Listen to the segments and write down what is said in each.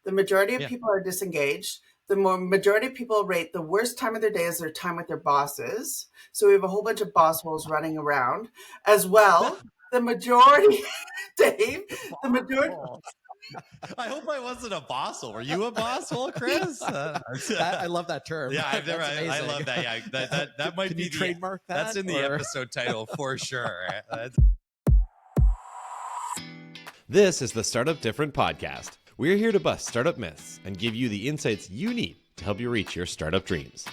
The majority of Yeah. people are disengaged. The majority of people rate the worst time of their day as their time with their bosses. So we have a whole bunch of boss holes running around as well. The majority, Dave, the majority. I hope I wasn't a bosshole. Were you a bosshole, Chris? I love that term. Yeah, I've never. I love that. Yeah, that might Can be you trademark that. That's in the episode title for sure. This is the Startup Different podcast. We're here to bust startup myths and give you the insights you need to help you reach your startup dreams.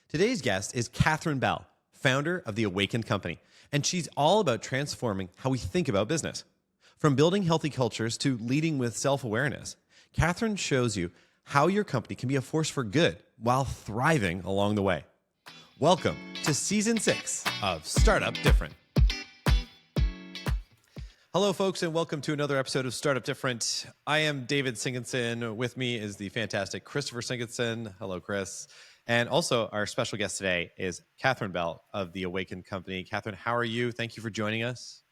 Today's guest is Catherine Bell, founder of the Awaken Company, and she's all about transforming how we think about business. From building healthy cultures to leading with self-awareness, Catherine shows you how your company can be a force for good while thriving along the way. Welcome to Season 6 of Startup Different. Hello, folks, and welcome to another episode of Startup Different. I am David Sinkinson. With me is the fantastic Christopher Sinkinson. Hello, Chris. And also, our special guest today is Catherine Bell of the Awaken Company. Catherine, how are you? Thank you for joining us.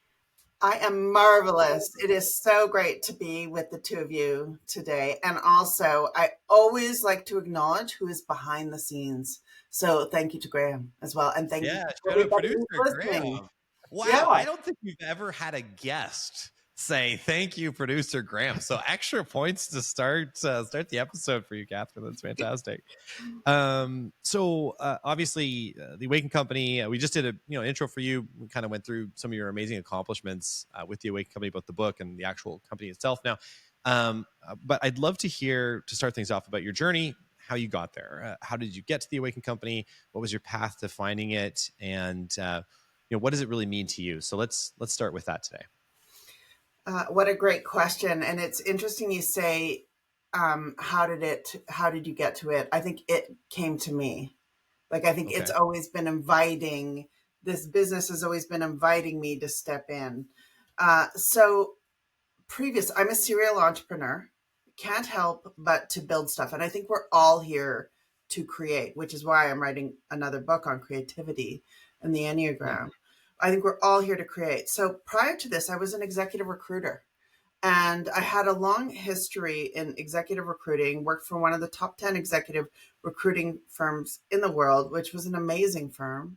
I am marvelous. It is so great to be with the two of you today. And also, I always like to acknowledge who is behind the scenes. So thank you to Graham as well. And thank you to everybody who's listening. Wow, yeah. I don't think we've ever had a guest say thank you, producer Graham. So extra points to start the episode for you, Catherine. That's fantastic. Obviously, the Awaken Company. We just did a intro for you. We kind of went through some of your amazing accomplishments with the Awaken Company, both the book and the actual company itself. Now, but I'd love to hear to start things off about your journey. How you got there? How did you get to the Awaken Company? What was your path to finding it? And what does it really mean to you? So let's start with that today. What a great question. And it's interesting you say, how did you get to it? I think it came to me. I think it's always been inviting, this business has always been inviting me to step in. I'm a serial entrepreneur, can't help but to build stuff. And I think we're all here to create, which is why I'm writing another book on creativity and the Enneagram. I think we're all here to create. So prior to this, I was an executive recruiter, and I had a long history in executive recruiting, worked for one of the top 10 executive recruiting firms in the world, which was an amazing firm,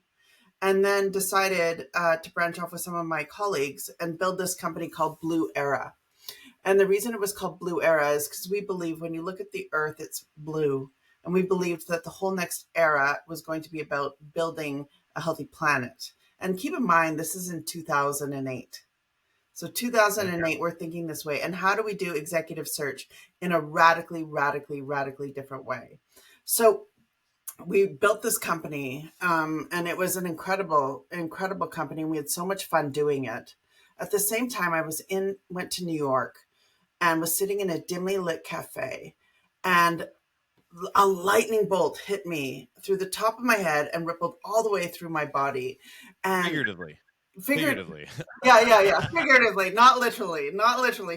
and then decided to branch off with some of my colleagues and build this company called Blue Era. And the reason it was called Blue Era is because we believe when you look at the earth, it's blue. And we believed that the whole next era was going to be about building a healthy planet. And keep in mind, this is in 2008. So 2008, we're thinking this way. And how do we do executive search in a radically, radically, radically different way? So we built this company, and it was an incredible, incredible company. We had so much fun doing it. At the same time, went to New York and was sitting in a dimly lit cafe, and a lightning bolt hit me through the top of my head and rippled all the way through my body. And figuratively. Yeah. Figuratively, not literally,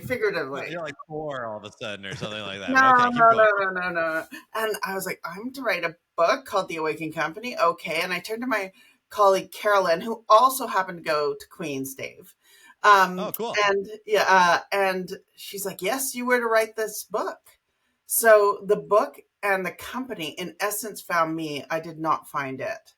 figuratively. You're like 4 all of a sudden or something like that. No. And I was like, I'm to write a book called The Awaken Company. Okay. And I turned to my colleague, Carolyn, who also happened to go to Queen's, Dave. Oh, cool. And she's like, yes, you were to write this book. So the book and the company, in essence, found me. I did not find it.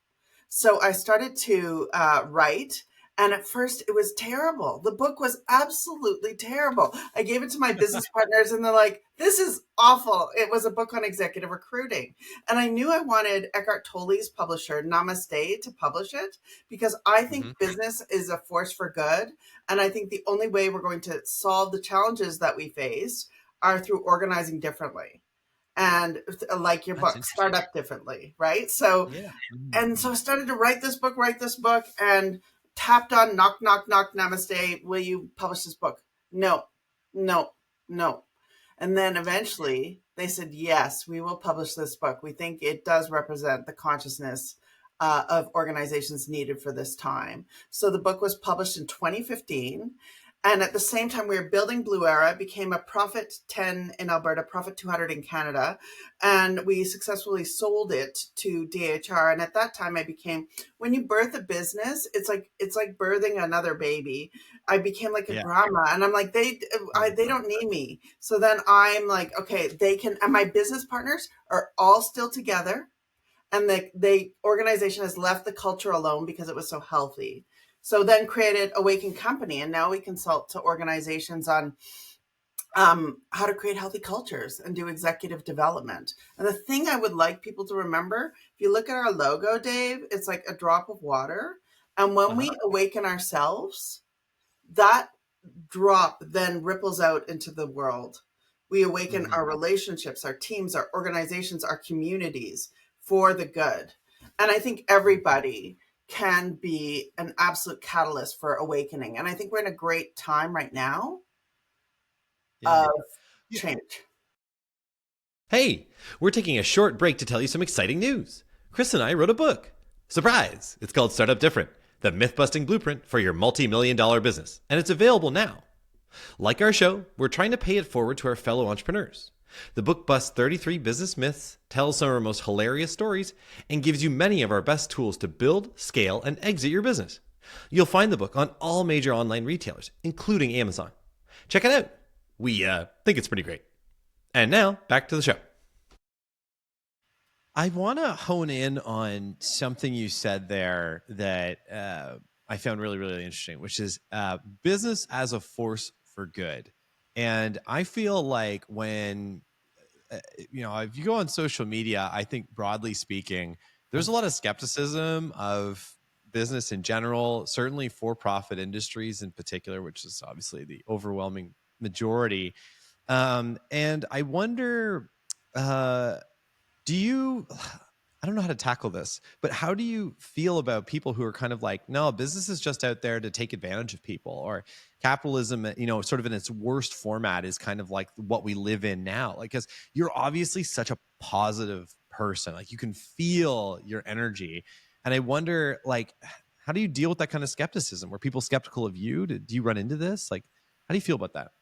So I started to write. And at first, it was terrible. The book was absolutely terrible. I gave it to my business partners, and they're like, this is awful. It was a book on executive recruiting. And I knew I wanted Eckhart Tolle's publisher, Namaste, to publish it, because I think business is a force for good. And I think the only way we're going to solve the challenges that we face are through organizing differently. And like your book, start up differently, right? So, and so I started to write this book, and tapped on, knock, namaste. Will you publish this book? No. And then eventually they said, yes, we will publish this book. We think it does represent the consciousness of organizations needed for this time. So the book was published in 2015. And at the same time, we were building Blue Era. It became a Profit 10 in Alberta, Profit 200 in Canada. And we successfully sold it to DHR. And at that time, I became, when you birth a business, it's like birthing another baby. I became like a grandma. And I'm like, they don't need me. So then I'm like, okay, they can, and my business partners are all still together. And the organization has left the culture alone because it was so healthy. So then created Awaken Company, and now we consult to organizations on how to create healthy cultures and do executive development. And the thing I would like people to remember, if you look at our logo, Dave, it's like a drop of water. And when we awaken ourselves, that drop then ripples out into the world. We awaken our relationships, our teams, our organizations, our communities for the good. And I think everybody can be an absolute catalyst for awakening. And I think we're in a great time right now of change. Hey, we're taking a short break to tell you some exciting news. Chris and I wrote a book. Surprise! It's called Startup Different, the myth-busting blueprint for your multi-million-dollar business, and it's available now. Like our show, we're trying to pay it forward to our fellow entrepreneurs. The book busts 33 business myths, tells some of our most hilarious stories, and gives you many of our best tools to build, scale, and exit your business. You'll find the book on all major online retailers, including Amazon. Check it out. We think it's pretty great. And now, back to the show. I want to hone in on something you said there that I found really, really interesting, which is business as a force for good. And I feel like when, if you go on social media, I think broadly speaking, there's a lot of skepticism of business in general, certainly for-profit industries in particular, which is obviously the overwhelming majority. And I wonder, I don't know how to tackle this, but how do you feel about people who are kind of like, no, business is just out there to take advantage of people, or capitalism, sort of in its worst format is kind of like what we live in now? Like, because you're obviously such a positive person, like you can feel your energy. And I wonder, like, how do you deal with that kind of skepticism? Were people skeptical of you? Do you run into this? Like, how do you feel about that?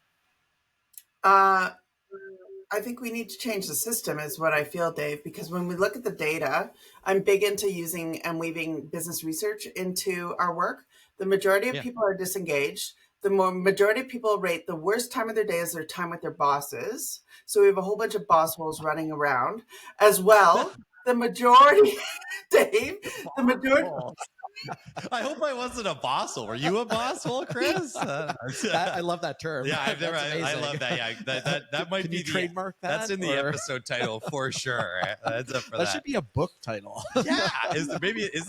I think we need to change the system is what I feel, Dave, because when we look at the data, I'm big into using and weaving business research into our work. The majority of people are disengaged. The majority of people rate the worst time of their day as their time with their bosses. So we have a whole bunch of boss holes running around as well. The majority, Dave, the majority. I hope I wasn't a bosshole. Were you a bosshole, Chris? I love that term. Yeah, I love that. Yeah, that might Can be you trademark that. That's in the episode title for sure. That's up for that. That should be a book title. Yeah, is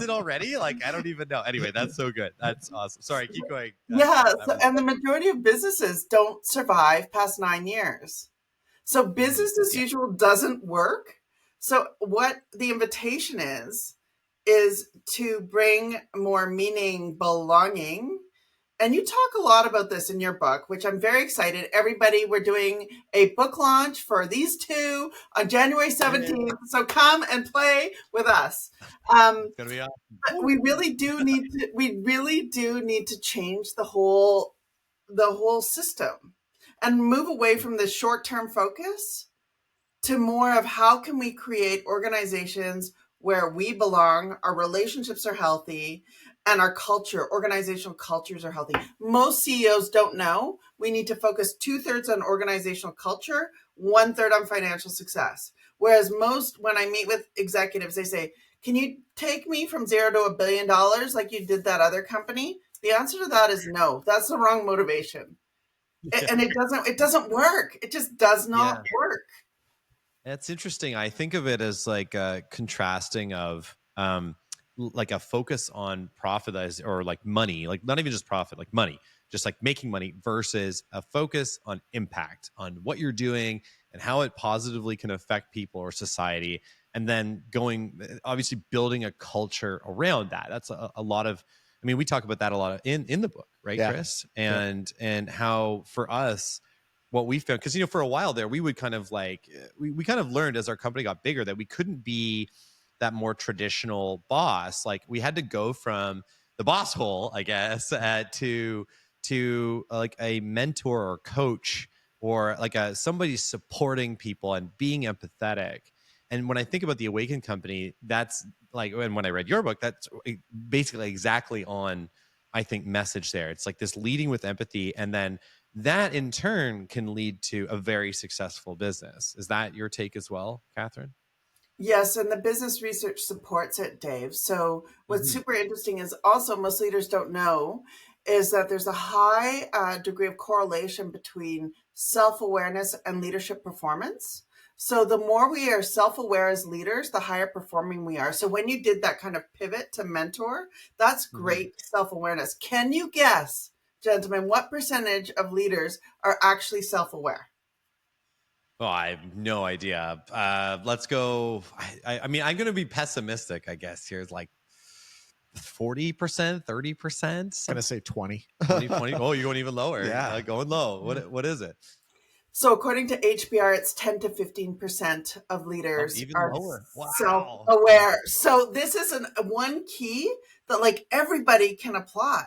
it already? Like, I don't even know. Anyway, that's so good. That's awesome. Sorry, keep going. And the majority of businesses don't survive past 9 years. So business as usual doesn't work. So what the invitation is to bring more meaning, belonging. And you talk a lot about this in your book, which I'm very excited. Everybody, we're doing a book launch for these two on January 17th. So come and play with us. It's gonna be awesome. We really do need to change the whole system and move away from the short-term focus to more of how can we create organizations where we belong, our relationships are healthy, and our organizational cultures are healthy. Most CEOs don't know we need to focus 2/3 on organizational culture, 1/3 on financial success. Whereas when I meet with executives, they say, can you take me from $0 to $1 billion like you did that other company? The answer to that is no. That's the wrong motivation. And it doesn't work. It just does not work. That's interesting. I think of it as like a contrasting of like a focus on profit or like money, like not even just profit, like money, just like making money versus a focus on impact, on what you're doing and how it positively can affect people or society. And then obviously building a culture around that. That's a lot of, we talk about that a lot in the book, right, Chris? And how for us, what we found, because for a while there, we would kind of like we kind of learned as our company got bigger that we couldn't be that more traditional boss. Like we had to go from the boss hole, I guess, to to like a mentor or coach, or like somebody supporting people and being empathetic. And when I think about the Awaken Company, that's like, and when I read your book, that's basically exactly on, I think, message there. It's like this leading with empathy, and then that in turn can lead to a very successful business. Is that your take as well, Catherine? Yes, and the business research supports it, Dave. So what's Mm-hmm. super interesting is also most leaders don't know is that there's a high degree of correlation between self-awareness and leadership performance. So the more we are self-aware as leaders, the higher performing we are. So when you did that kind of pivot to mentor, that's great self-awareness. Can you guess, gentlemen, what percentage of leaders are actually self-aware? Oh, I have no idea. Let's go. I mean, I'm going to be pessimistic, I guess. Here's like 40%, 30%. I'm gonna say 20. 20. Oh, you're going even lower. Yeah. Going low. What is it? So according to HBR, it's 10 to 15% of Oh, leaders even are lower. Wow. self-aware. So this is one key that like everybody can apply.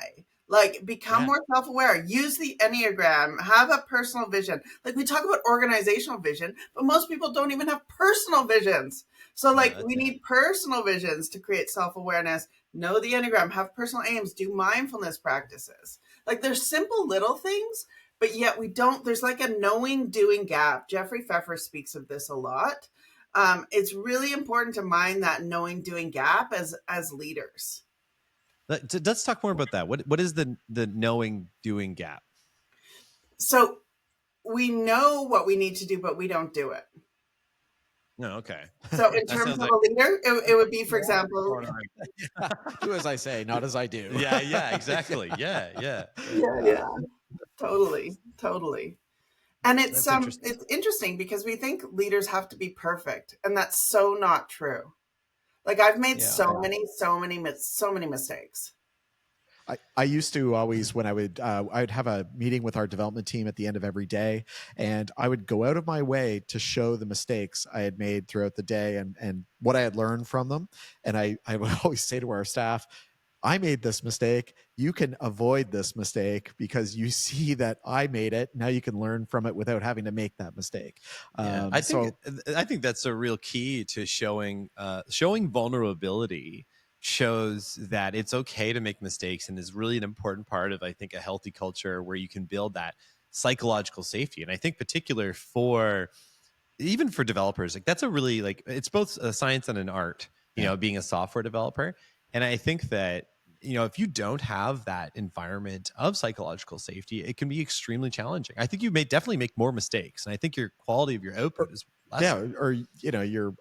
Like become more self-aware, use the Enneagram, have a personal vision. Like we talk about organizational vision, but most people don't even have personal visions. So like we need personal visions to create self-awareness. Know the Enneagram, have personal aims, do mindfulness practices. Like there's simple little things, but yet we don't, there's like a knowing doing gap. Jeffrey Pfeffer speaks of this a lot. It's really important to mind that knowing doing gap as leaders. Let's talk more about that. What is the knowing doing gap? So we know what we need to do, but we don't do it. No, okay. So in terms of a leader, it would be, for example, Do as I say, not as I do. Yeah, exactly. Yeah. Totally. And it's interesting. it's interesting because we think leaders have to be perfect, and that's so not true. Like I've made so many mistakes. I used to always, when I'd have a meeting with our development team at the end of every day, and I would go out of my way to show the mistakes I had made throughout the day and what I had learned from them. And I would always say to our staff, I made this mistake. You can avoid this mistake because you see that I made it. Now you can learn from it without having to make that mistake. I think that's a real key to showing vulnerability. Shows that it's okay to make mistakes, and is really an important part of, I think, a healthy culture where you can build that psychological safety. And I think particular for even for developers, like that's a really, like, it's both a science and an art, you know, being a software developer. And I think that, you know, if you don't have that environment of psychological safety, it can be extremely challenging. I think you may definitely make more mistakes, and I think your quality of your output is less. Yeah, or you know, you're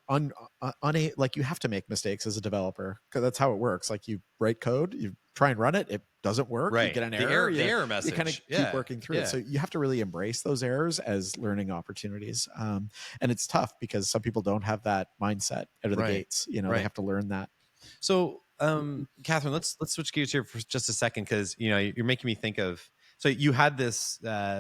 like you have to make mistakes as a developer because that's how it works. Like you write code, you try and run it, it doesn't work. Right. You get an error. The error message. You kind of keep working through it. So you have to really embrace those errors as learning opportunities. And it's tough because some people don't have that mindset out of the gates. You know, they have to learn that. So, Catherine, let's switch gears here for just a second, because you know you're making me think of. So you had this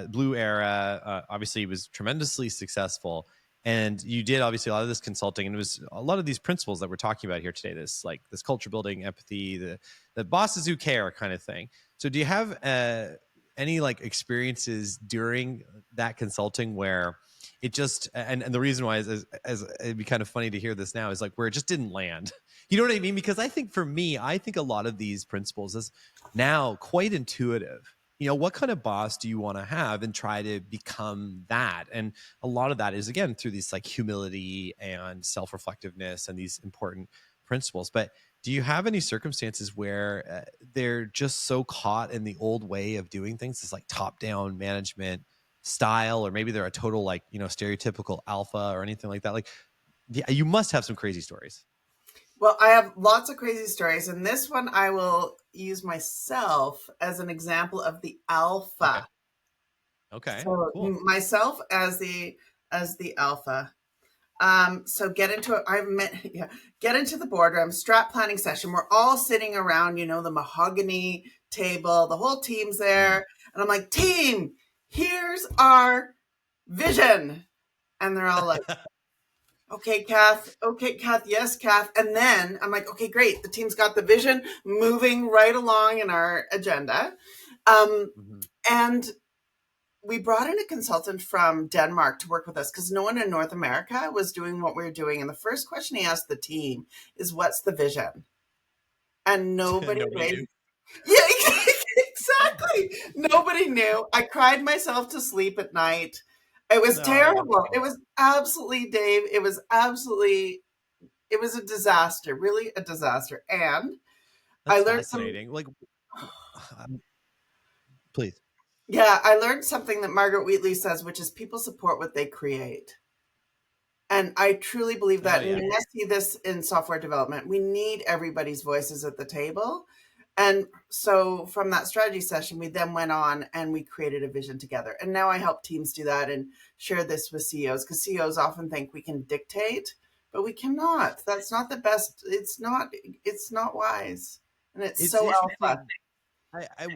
Blue Era. Obviously, it was tremendously successful, and you did obviously a lot of this consulting, and it was a lot of these principles that we're talking about here today. This culture building, empathy, the bosses who care kind of thing. So, do you have any like experiences during that consulting where it just, and the reason why is as it'd be kind of funny to hear this now, is like where it just didn't land. You know what I mean? Because I think for me, I think a lot of these principles is now quite intuitive. You know, what kind of boss do you want to have, and try to become that? And a lot of that is, again, through these like humility and self-reflectiveness and these important principles. But do you have any circumstances where they're just so caught in the old way of doing things, this like top-down management style, or maybe they're a total like, you know, stereotypical alpha or anything like that? Like, yeah, you must have some crazy stories. Well, I have lots of crazy stories, and this one I will use myself as an example of the alpha. Okay. So Cool. myself as the alpha. So get into it. Get into the boardroom, strat planning session. We're all sitting around, you know, the mahogany table. The whole team's there, and I'm like, team, here's our vision, and they're all like, okay, Kath. Yes, Kath. And then I'm like, okay, great. The team's got the vision moving right along in our agenda. And we brought in a consultant from Denmark to work with us because no one in North America was doing what we were doing. And the first question he asked the team is, what's the vision? And nobody knew. Yeah, exactly. Nobody knew. I cried myself to sleep at night. It was terrible. It was absolutely, Dave, it was a disaster, really a disaster. And That's I learned fascinating. Like, please. Yeah, I learned something that Margaret Wheatley says, which is people support what they create. And I truly believe that. And we must see this in software development. We need everybody's voices at the table. And so from that strategy session, we then went on and we created a vision together. And now I help teams do that and share this with CEOs, because CEOs often think we can dictate, but we cannot. That's not the best. It's not wise. And it's so alpha.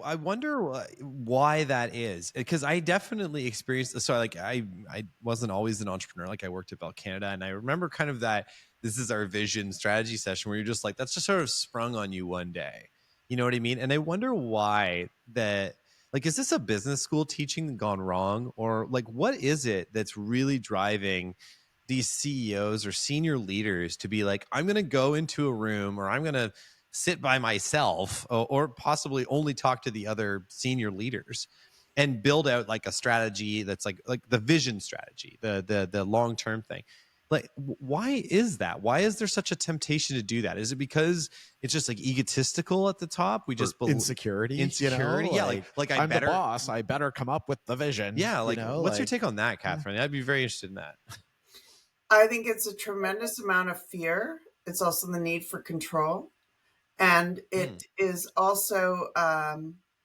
I wonder why that is, because I definitely experienced. So like I wasn't always an entrepreneur. Like I worked at Bell Canada, and I remember kind of that. This is our vision strategy session where you're just like, that's just sort of sprung on you one day. You know what I mean? And I wonder why that. Like, is this a business school teaching gone wrong, or like what is it that's really driving these CEOs or senior leaders to be like, I'm going to go into a room, or I'm going to sit by myself, or possibly only talk to the other senior leaders and build out like a strategy that's like the vision strategy, the long-term thing. Like, why is that? Why is there such a temptation to do that? Is it because it's just like egotistical at the top? We just insecurity, you know? Yeah, like I'm the boss, I better come up with the vision. Yeah, like, what's your take on that, Catherine? I'd be very interested in that. I think it's a tremendous amount of fear. It's also the need for control. And it is also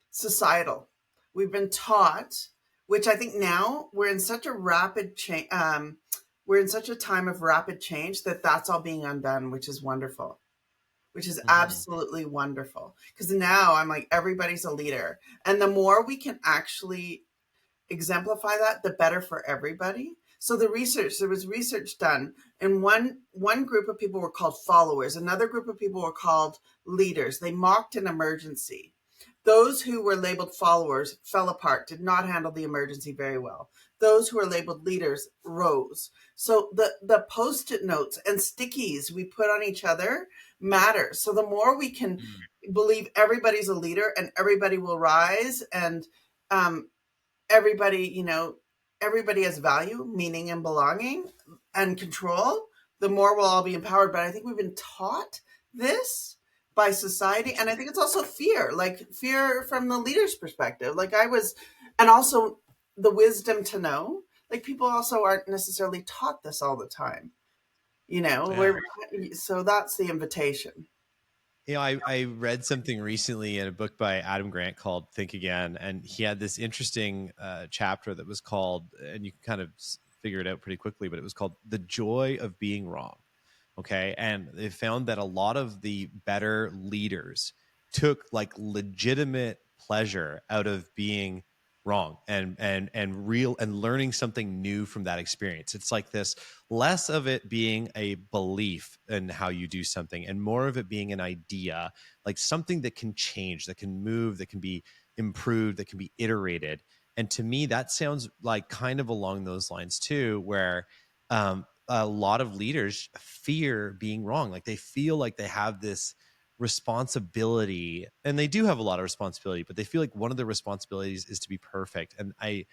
societal. We've been taught, which I think now we're in such a rapid change. We're in such a time of rapid change that that's all being undone, which is wonderful, which is absolutely wonderful. Because now I'm like, everybody's a leader. And the more we can actually exemplify that, the better for everybody. So there was research done, and one group of people were called followers. Another group of people were called leaders. They mocked an emergency. Those who were labeled followers fell apart, did not handle the emergency very well. Those who were labeled leaders rose. So the Post-it notes and stickies we put on each other matter. So the more we can believe everybody's a leader and everybody will rise, and everybody has value, meaning, and belonging and control, the more we'll all be empowered. But I think we've been taught this by society. And I think it's also fear from the leader's perspective. And also the wisdom to know, like, people also aren't necessarily taught this all the time, so that's the invitation. You know, I read something recently in a book by Adam Grant called Think Again, and he had this interesting chapter that was called, and you can kind of figure it out pretty quickly, but it was called The Joy of Being Wrong. Okay. And they found that a lot of the better leaders took like legitimate pleasure out of being wrong and learning something new from that experience. It's like this, less of it being a belief in how you do something and more of it being an idea, like something that can change, that can move, that can be improved, that can be iterated. And to me, that sounds like kind of along those lines too, where a lot of leaders fear being wrong. Like they feel like they have this responsibility, and they do have a lot of responsibility, but they feel like one of the responsibilities is to be perfect. And I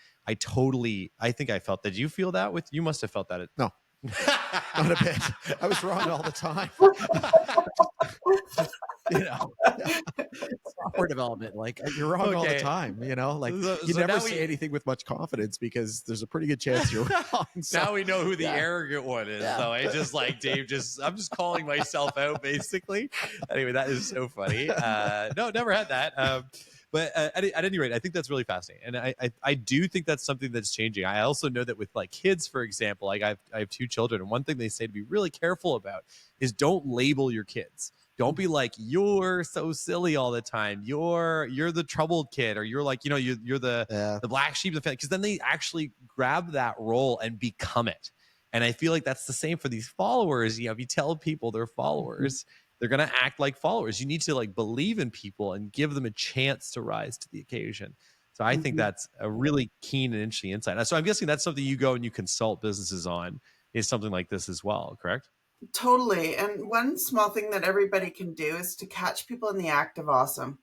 think I felt that. You feel that you must have felt that. No, not a bit. I was wrong all the time. Software development, like, you're wrong all the time, like you never say anything with much confidence because there's a pretty good chance you're wrong. So, now we know who the arrogant one is. So I just like Dave, I'm just calling myself out basically. Anyway, that is so funny. No, never had that. But at any rate, I think that's really fascinating. And I do think that's something that's changing. I also know that with like kids, for example, like I have 2 children, and one thing they say to be really careful about is don't label your kids. Don't be like, you're so silly all the time. You're the troubled kid, or you're like, you're the black sheep of the family. Because then they actually grab that role and become it. And I feel like that's the same for these followers. If you tell people they're followers, they're going to act like followers. You need to like believe in people and give them a chance to rise to the occasion. So I think that's a really keen and interesting insight. So I'm guessing that's something you go and you consult businesses on, is something like this as well, correct? Totally. And one small thing that everybody can do is to catch people in the act of awesome,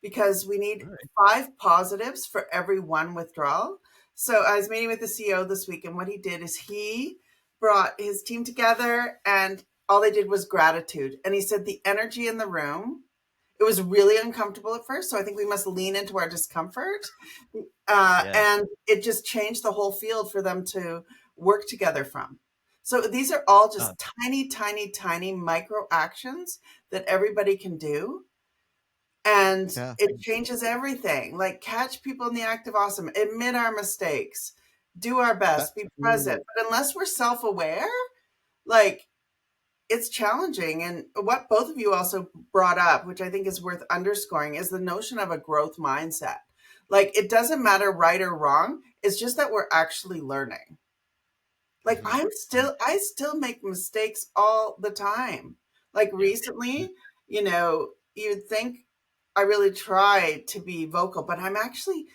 because we need 5 positives for every 1 withdrawal. So I was meeting with the CEO this week, and what he did is he brought his team together and all they did was gratitude. And he said the energy in the room, it was really uncomfortable at first. So I think we must lean into our discomfort. And it just changed the whole field for them to work together from. So these are all just tiny, tiny, tiny micro actions that everybody can do. And it changes everything. Like, catch people in the act of awesome, admit our mistakes, do our best, be present. But unless we're self-aware, like, it's challenging. And what both of you also brought up, which I think is worth underscoring, is the notion of a growth mindset. Like, it doesn't matter right or wrong. It's just that we're actually learning. Like, I still make mistakes all the time. Like recently, you'd think I really try to be vocal, but I'm actually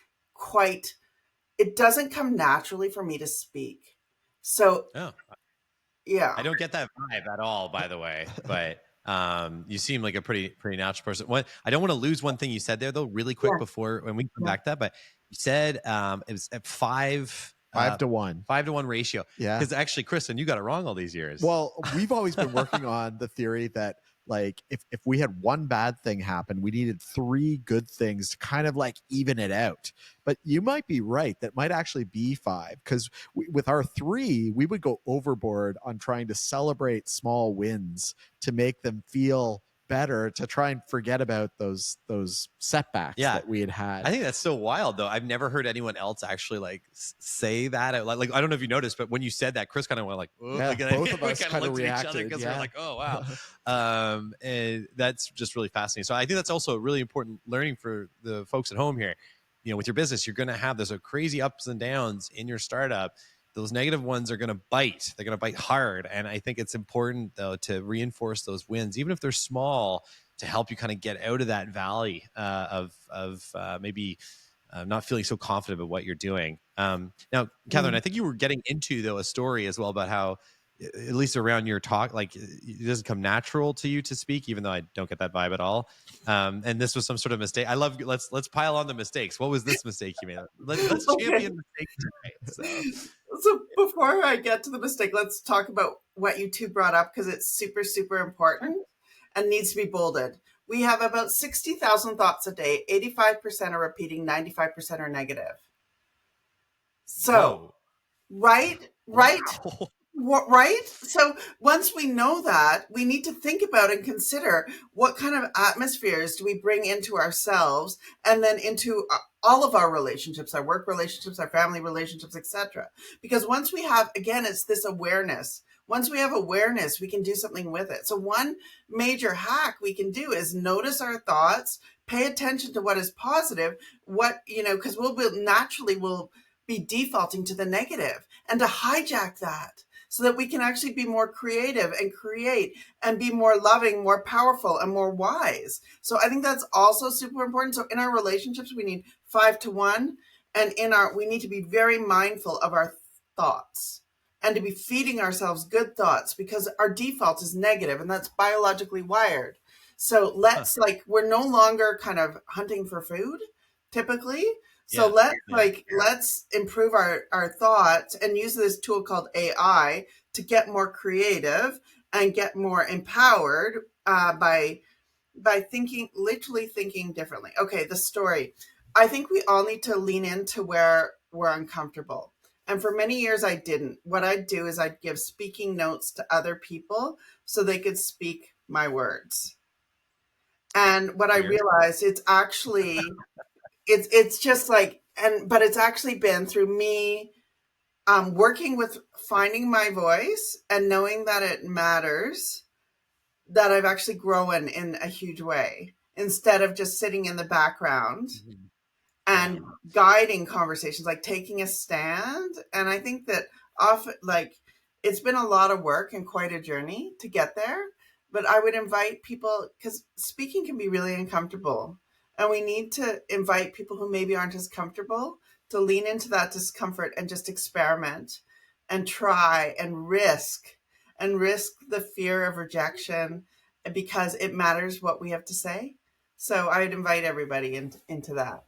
it doesn't come naturally for me to speak. So, yeah. I don't get that vibe at all, by the way, but you seem like a pretty natural person. I don't want to lose one thing you said there, though, really quick before when we come back to that, but you said it was at 5 to 1. 5 to 1 ratio. Yeah. Because actually, Kristen, you got it wrong all these years. Well, we've always been working on the theory that, like, if we had one bad thing happen, we needed 3 good things to kind of like even it out. But you might be right. That might actually be 5, because with our 3, we would go overboard on trying to celebrate small wins to make them feel better, to try and forget about those setbacks that we had. I think that's so wild, though. I've never heard anyone else actually like say that. Like I don't know if you noticed, but when you said that, Chris kind of went like, both of us kind of reacted because we're like, oh wow. And that's just really fascinating. So I think that's also a really important learning for the folks at home here. With your business, you're going to have those crazy ups and downs in your startup. Those negative ones are going to bite. They're going to bite hard. And I think it's important, though, to reinforce those wins, even if they're small, to help you kind of get out of that valley of maybe not feeling so confident about what you're doing. Now, Catherine, I think you were getting into, though, a story as well about how, at least around your talk, like, it doesn't come natural to you to speak, even though I don't get that vibe at all. And this was some sort of mistake. I love, let's pile on the mistakes. What was this mistake you made? Let's champion mistakes tonight. So before I get to the mistake, let's talk about what you two brought up, because it's super, super important and needs to be bolded. We have about 60,000 thoughts a day. 85% are repeating, 95% are negative. So, right? Right? So once we know that, we need to think about and consider what kind of atmospheres do we bring into ourselves and then into all of our relationships, our work relationships, our family relationships, etc. Because once we have, again, it's this awareness. Once we have awareness, we can do something with it. So one major hack we can do is notice our thoughts, pay attention to what is positive, because we'll be defaulting to the negative, and to hijack that, so that we can actually be more creative and create and be more loving, more powerful, and more wise. So I think that's also super important. So in our relationships, we need 5 to 1. And we need to be very mindful of our thoughts and to be feeding ourselves good thoughts, because our default is negative, and that's biologically wired. So we're no longer kind of hunting for food typically. So let's improve our thoughts and use this tool called AI to get more creative and get more empowered by literally thinking differently. Okay, the story. I think we all need to lean into where we're uncomfortable. And for many years, I didn't. What I'd do is I'd give speaking notes to other people so they could speak my words. And what I realized, it's actually... It's just like, but it's actually been through me working with finding my voice and knowing that it matters, that I've actually grown in a huge way, instead of just sitting in the background and guiding conversations, like taking a stand. And I think that often, like, it's been a lot of work and quite a journey to get there. But I would invite people, because speaking can be really uncomfortable. And we need to invite people who maybe aren't as comfortable to lean into that discomfort and just experiment and try and risk the fear of rejection, because it matters what we have to say. So I would invite everybody into that.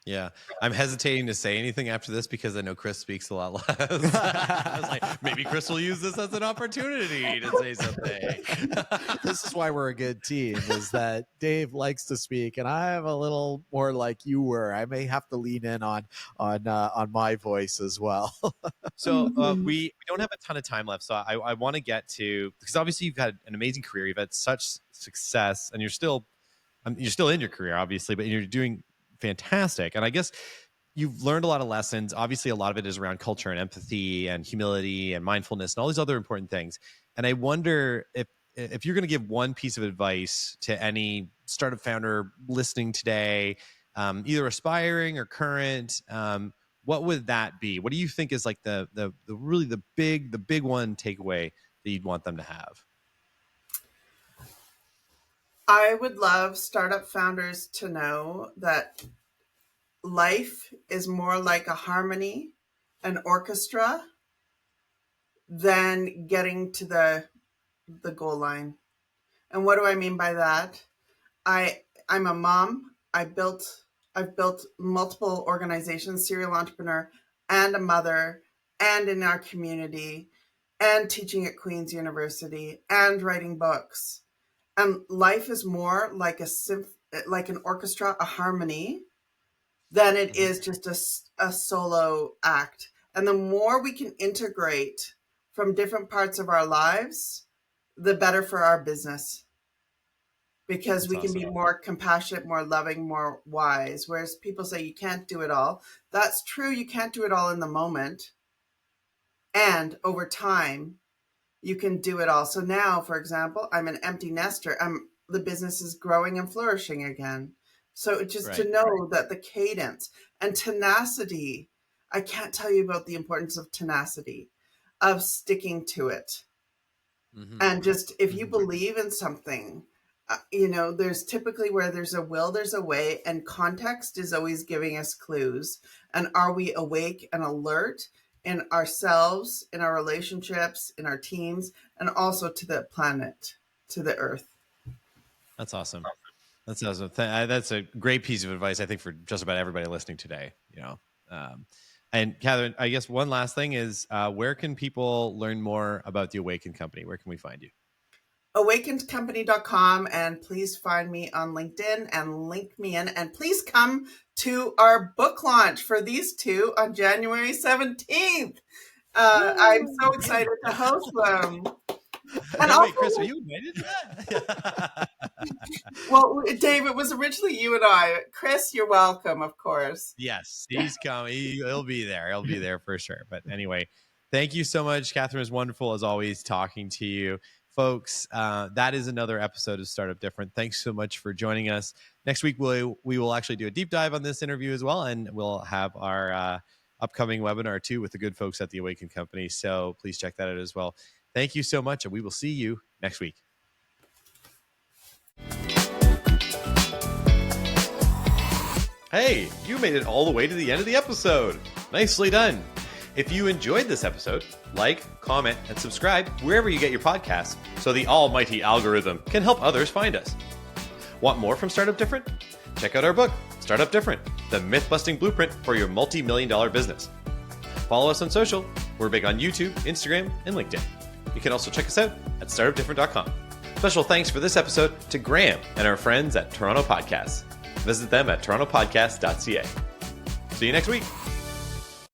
Yeah, I'm hesitating to say anything after this because I know Chris speaks a lot less. I was like, maybe Chris will use this as an opportunity to say something. This is why we're a good team, is that Dave likes to speak, and I'm a little more like you were. I may have to lean in on my voice as well. So we don't have a ton of time left. So I want to get to, because obviously you've had an amazing career. You've had such success, and you're still in your career, obviously, but you're doing fantastic. And I guess you've learned a lot of lessons. Obviously, a lot of it is around culture and empathy and humility and mindfulness and all these other important things. And I wonder if you're going to give one piece of advice to any startup founder listening today, either aspiring or current, what would that be? What do you think is like the really the big one takeaway that you'd want them to have? I would love startup founders to know that life is more like a harmony, an orchestra, than getting to the goal line. And what do I mean by that? I'm a mom. I've built multiple organizations, serial entrepreneur, and a mother, and in our community, and teaching at Queen's University, and writing books. And life is more like like an orchestra, a harmony, than it is just a solo act. And the more we can integrate from different parts of our lives, the better for our business. Because That's we can be awesome. more compassionate, more loving, more wise. Whereas people say you can't do it all. That's true. You can't do it all in the moment. And over time, you can do it all. So now, for example, I'm an empty nester. The business is growing and flourishing again. So just to know that the cadence and tenacity, I can't tell you about the importance of tenacity, of sticking to it. Mm-hmm. And just, if you believe in something, there's typically, where there's a will, there's a way, and context is always giving us clues. And are we awake and alert in ourselves, in our relationships, in our teams, and also to the planet, to the earth? That's awesome. That's awesome. That's a great piece of advice, I think, for just about everybody listening today. And Catherine, I guess one last thing is, where can people learn more about the Awaken Company? Where can we find you? awakenedcompany.com, and please find me on LinkedIn and link me in, and please come to our book launch for these two on January 17th. I'm so excited to host them. And also, wait, Chris, are you invited to that? Well, Dave, it was originally you and I. Chris, you're welcome, of course. Yes, he's coming. He'll be there. He'll be there for sure. But anyway, thank you so much. Catherine, is wonderful as always talking to you. Folks, that is another episode of Startup Different. Thanks so much for joining us. Next week, we will actually do a deep dive on this interview as well, and we'll have our upcoming webinar too with the good folks at the Awaken Company. So please check that out as well. Thank you so much, and we will see you next week. Hey, you made it all the way to the end of the episode. Nicely done. If you enjoyed this episode, like, comment, and subscribe wherever you get your podcasts so the almighty algorithm can help others find us. Want more from Startup Different? Check out our book, Startup Different, the myth-busting blueprint for your multi-million-dollar business. Follow us on social. We're big on YouTube, Instagram, and LinkedIn. You can also check us out at startupdifferent.com. Special thanks for this episode to Graham and our friends at Toronto Podcasts. Visit them at torontopodcast.ca. See you next week.